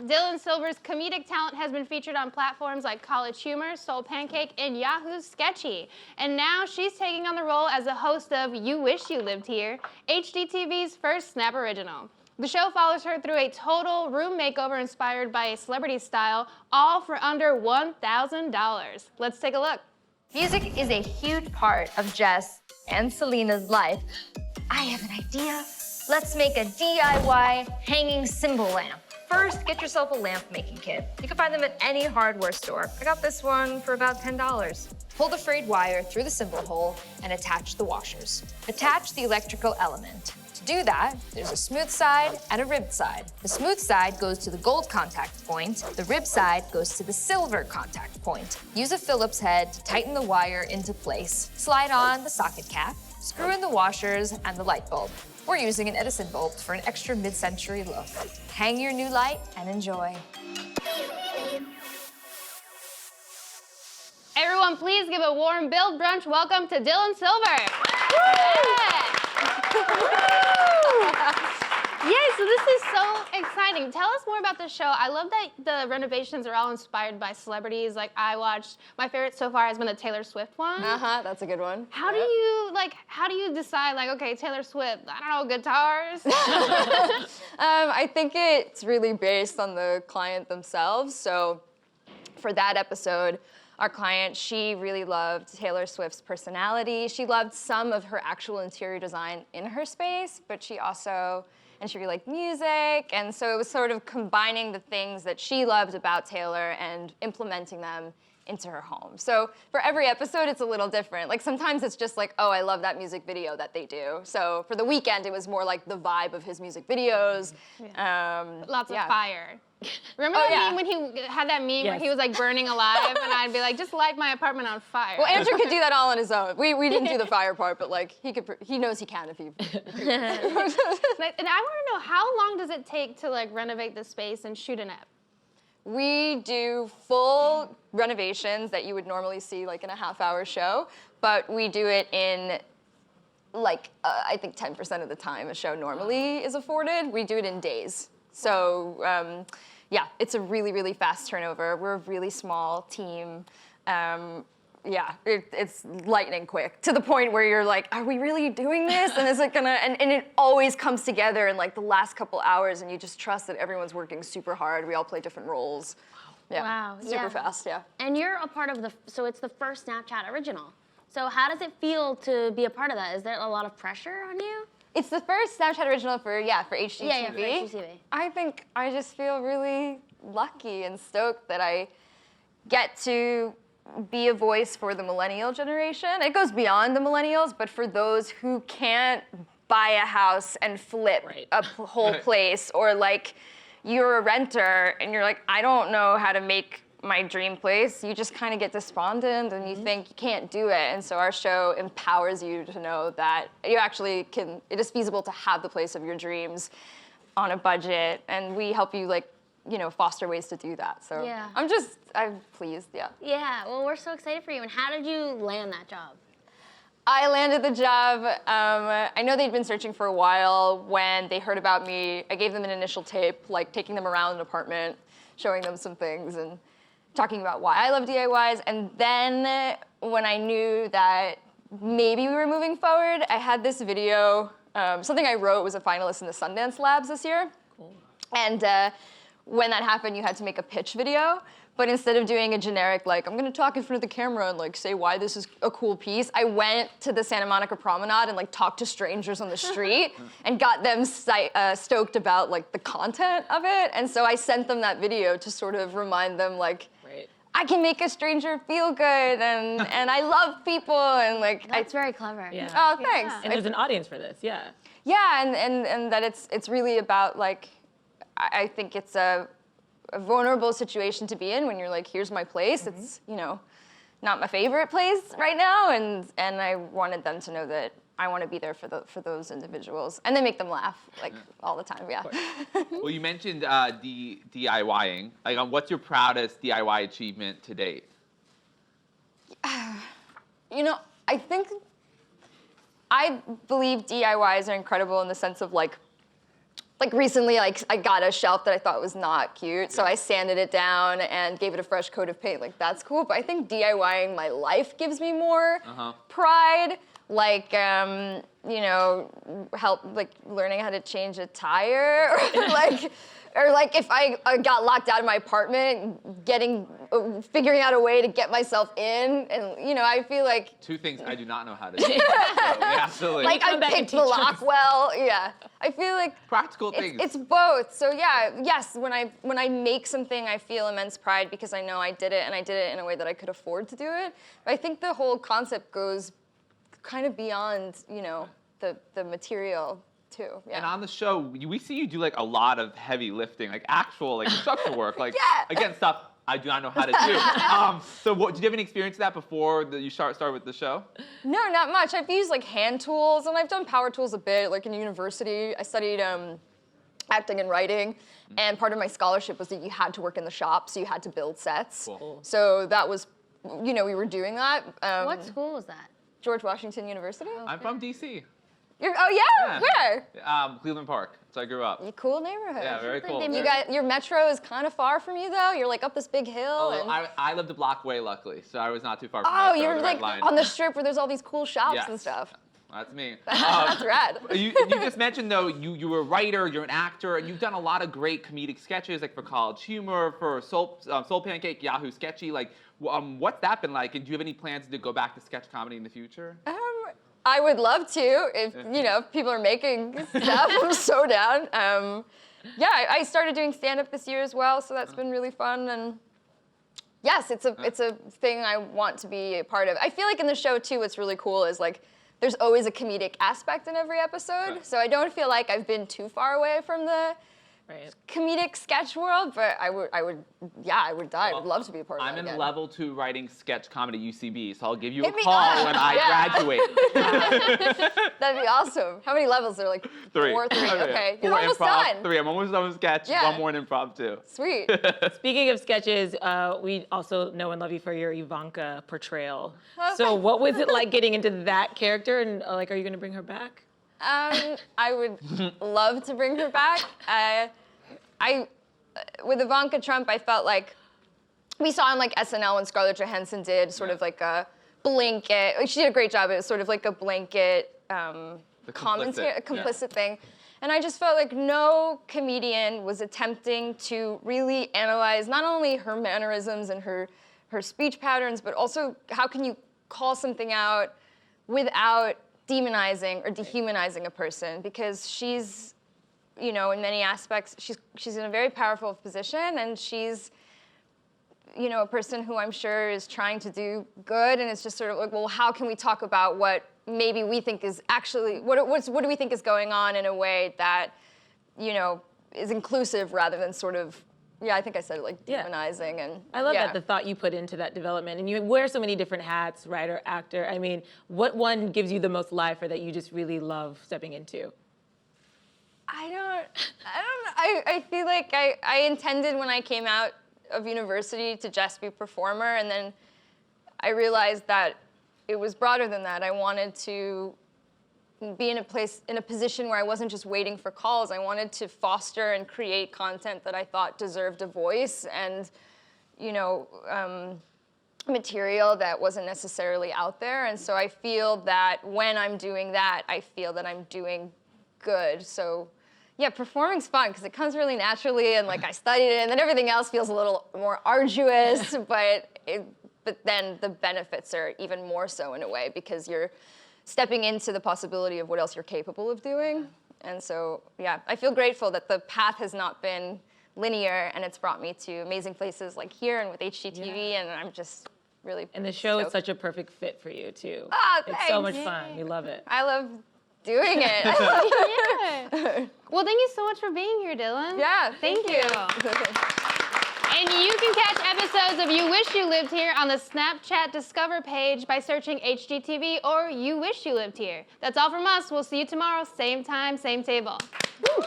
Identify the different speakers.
Speaker 1: Dylan Silver's comedic talent has been featured on platforms like College Humor, Soul Pancake, and Yahoo's Sketchy. And now she's taking on the role as a host of You Wish You Lived Here, HGTV's first Snap original. The show follows her through a total room makeover inspired by a celebrity style, all for under $1,000. Let's take a look.
Speaker 2: Music is a huge part of Jess and Selena's life. I have an idea. Let's make a DIY hanging cymbal lamp. First, get yourself a lamp making kit. You can find them at any hardware store. I got this one for about $10. Pull the frayed wire through the cymbal hole and attach the washers. Attach the electrical element. To do that, there's a smooth side and a ribbed side. The smooth side goes to the gold contact point. The ribbed side goes to the silver contact point. Use a Phillips head to tighten the wire into place. Slide on the socket cap. Screw in the washers and the light bulb. We're using an Edison bulb for an extra mid-century look. Hang your new light and enjoy.
Speaker 1: Everyone, please give a warm Build Brunch welcome to Dylan Silver. Yay, so this is so exciting. Tell us more about the show. I love that the renovations are all inspired by celebrities. Like I watched, my favorite so far has been the Taylor Swift one.
Speaker 3: That's a good one.
Speaker 1: How do you decide like, okay, Taylor Swift, I don't know, guitars?
Speaker 3: I think it's really based on the client themselves. So for that episode, our client, she really loved Taylor Swift's personality. She loved some of her actual interior design in her space, but she really liked music, and so it was sort of combining the things that she loved about Taylor and implementing them into her home. So for every episode, it's a little different. Like sometimes it's just like, oh, I love that music video that they do. So for The Weeknd, it was more like the vibe of his music videos.
Speaker 1: Yeah. Lots of fire. Remember that meme when he had that meme where he was like burning alive, and I'd be like, just light my apartment on fire.
Speaker 3: Well, Andrew could do that all on his own. We didn't do the fire part, but like he knows he can if he.
Speaker 1: And I want to know, how long does it take to like renovate the space and shoot an ep?
Speaker 3: We do full renovations that you would normally see like in a half-hour show, but we do it in like I think 10% of the time a show normally is afforded. We do it in days. So yeah, it's a really, really fast turnover. We're a really small team. Yeah, it's lightning quick to the point where you're like, are we really doing this? And is it gonna, and it always comes together in like the last couple hours, and you just trust that everyone's working super hard. We all play different roles. Yeah,
Speaker 4: wow,
Speaker 3: super fast, yeah.
Speaker 4: And you're a part of so it's the first Snapchat original. So how does it feel to be a part of that? Is there a lot of pressure on you?
Speaker 3: It's the first Snapchat original for HGTV.
Speaker 4: Yeah, for HGTV.
Speaker 3: I think I just feel really lucky and stoked that I get to be a voice for the millennial generation. It goes beyond the millennials, but for those who can't buy a house and flip a whole place, or like you're a renter and you're like, I don't know how to make my dream place. You just kind of get despondent and you think you can't do it. And so our show empowers you to know that you actually can, it is feasible to have the place of your dreams on a budget, and we help you like, you know, foster ways to do that. So I'm pleased, yeah.
Speaker 4: Yeah, well, we're so excited for you. And how did you land that job?
Speaker 3: I landed the job. I know they'd been searching for a while. When they heard about me, I gave them an initial tape, like taking them around an apartment, showing them some things and talking about why I love DIYs. And then when I knew that maybe we were moving forward, I had this video, something I wrote was a finalist in the Sundance Labs this year. Cool. And when that happened, you had to make a pitch video. But instead of doing a generic, like, I'm gonna talk in front of the camera and like say why this is a cool piece, I went to the Santa Monica Promenade and like talked to strangers on the street and got them stoked about like the content of it. And so I sent them that video to sort of remind them like, I can make a stranger feel good, and I love people, and like
Speaker 4: that's very clever.
Speaker 5: Yeah.
Speaker 3: Oh, thanks.
Speaker 5: And there's an audience for this, yeah.
Speaker 3: Yeah, and that it's really about like, I think it's a vulnerable situation to be in when you're like, here's my place. It's, you know, not my favorite place right now, and I wanted them to know that I want to be there for those individuals, and then make them laugh like all the time. Yeah.
Speaker 6: Well, you mentioned DIYing. Like, what's your proudest DIY achievement to date?
Speaker 3: You know, I believe DIYs are incredible in the sense of like, like recently, like I got a shelf that I thought was not cute, so I sanded it down and gave it a fresh coat of paint. Like that's cool, but I think DIYing my life gives me more pride. Like, you know, help like learning how to change a tire, or like if I got locked out of my apartment, figuring out a way to get myself in, and you know, I feel like
Speaker 6: 2 things I do not know how to do. So, yeah, absolutely.
Speaker 3: like I picked the lock well. Yeah, I feel like
Speaker 6: Practical things.
Speaker 3: It's both. So yeah, yes, when I make something, I feel immense pride because I know I did it, and I did it in a way that I could afford to do it. But I think the whole concept goes kind of beyond, you know, the material too. Yeah.
Speaker 6: And on the show, we see you do like a lot of heavy lifting, like actual like construction work, like again stuff I do not know how to do. So did you have any experience of that before you started with the show?
Speaker 3: No, not much. I've used like hand tools, and I've done power tools a bit. Like in university, I studied acting and writing, and part of my scholarship was that you had to work in the shop, so you had to build sets.
Speaker 6: Cool.
Speaker 3: So that was, you know, we were doing that.
Speaker 4: What school was that?
Speaker 3: George Washington University.
Speaker 6: I'm from DC.
Speaker 3: Yeah? Where?
Speaker 6: Cleveland Park. So I grew up.
Speaker 3: Cool neighborhood.
Speaker 6: Yeah, very cool.
Speaker 3: You got your metro is kind of far from you though. You're like up this big hill.
Speaker 6: I lived a block away, luckily, so I was not too far from
Speaker 3: Oh,
Speaker 6: Metro,
Speaker 3: you're
Speaker 6: the
Speaker 3: like
Speaker 6: Red Line.
Speaker 3: on the strip where there's all these cool shops
Speaker 6: Yes.
Speaker 3: and stuff.
Speaker 6: That's me.
Speaker 3: That's rad.
Speaker 6: You just mentioned though you were a writer, you're an actor, and you've done a lot of great comedic sketches, like for College Humor, for Soul Pancake, Yahoo Sketchy. Like, what's that been like? And do you have any plans to go back to sketch comedy in the future?
Speaker 3: I would love to if you know if people are making stuff. I'm so down. Yeah, I started doing stand-up this year as well, so that's been really fun. And yes, it's a thing I want to be a part of. I feel like in the show too, what's really cool is like there's always a comedic aspect in every episode.
Speaker 6: Right.
Speaker 3: So I don't feel like I've been too far away from the comedic sketch world, but I would die. I would love to be a part of that.
Speaker 6: I'm in
Speaker 3: again.
Speaker 6: level 2 writing sketch comedy at UCB, so I'll give you
Speaker 3: Hit
Speaker 6: a
Speaker 3: me
Speaker 6: call
Speaker 3: up.
Speaker 6: when I graduate.
Speaker 3: That'd be awesome. How many levels are there? Like
Speaker 6: 3.
Speaker 3: 4, 3. Okay, you're
Speaker 6: 4
Speaker 3: almost
Speaker 6: improv,
Speaker 3: done.
Speaker 6: 3. I'm almost done with sketch.
Speaker 3: Yeah.
Speaker 6: 1 more in improv too.
Speaker 3: Sweet.
Speaker 5: Speaking of sketches, we also know and love you for your Ivanka portrayal. So what was it like getting into that character, and like, are you gonna bring her back?
Speaker 3: I would love to bring her back. With Ivanka Trump, I felt like we saw on like SNL when Scarlett Johansson did sort of like a blanket. She did a great job. It was sort of like a blanket commentary, a complicit thing. And I just felt like no comedian was attempting to really analyze not only her mannerisms and her speech patterns, but also how can you call something out without demonizing or dehumanizing a person, because she's, you know, in many aspects, she's in a very powerful position, and she's, you know, a person who I'm sure is trying to do good, and it's just sort of like, well, how can we talk about what maybe we think is actually, what do we think is going on in a way that, you know, is inclusive rather than sort of, yeah, I think I said it like demonizing and
Speaker 5: I love that, the thought you put into that development, and you wear so many different hats, writer, actor. I mean, what one gives you the most life, or that you just really love stepping into?
Speaker 3: I feel like I intended when I came out of university to just be a performer, and then I realized that it was broader than that. I wanted to be in a position where I wasn't just waiting for calls. I wanted to foster and create content that I thought deserved a voice, and, you know, material that wasn't necessarily out there. And so I feel that when I'm doing that, I feel that I'm doing good. So yeah, performing's fun because it comes really naturally, and like I studied it, and then everything else feels a little more arduous, but then the benefits are even more so in a way, because you're stepping into the possibility of what else you're capable of doing. And so, yeah, I feel grateful that the path has not been linear, and it's brought me to amazing places like here and with HGTV, and I'm just really
Speaker 5: And the show
Speaker 3: stoked.
Speaker 5: is such a perfect fit for you too.
Speaker 3: Ah,
Speaker 5: It's so much
Speaker 3: thanks.
Speaker 5: fun. We love it.
Speaker 3: I love doing it.
Speaker 1: Yeah. Well, thank you so much for being here, Dylan.
Speaker 3: Yeah,
Speaker 1: Thank you. And you can catch episodes of You Wish You Lived Here on the Snapchat Discover page by searching HGTV or You Wish You Lived Here. That's all from us. We'll see you tomorrow, same time, same table. Woo.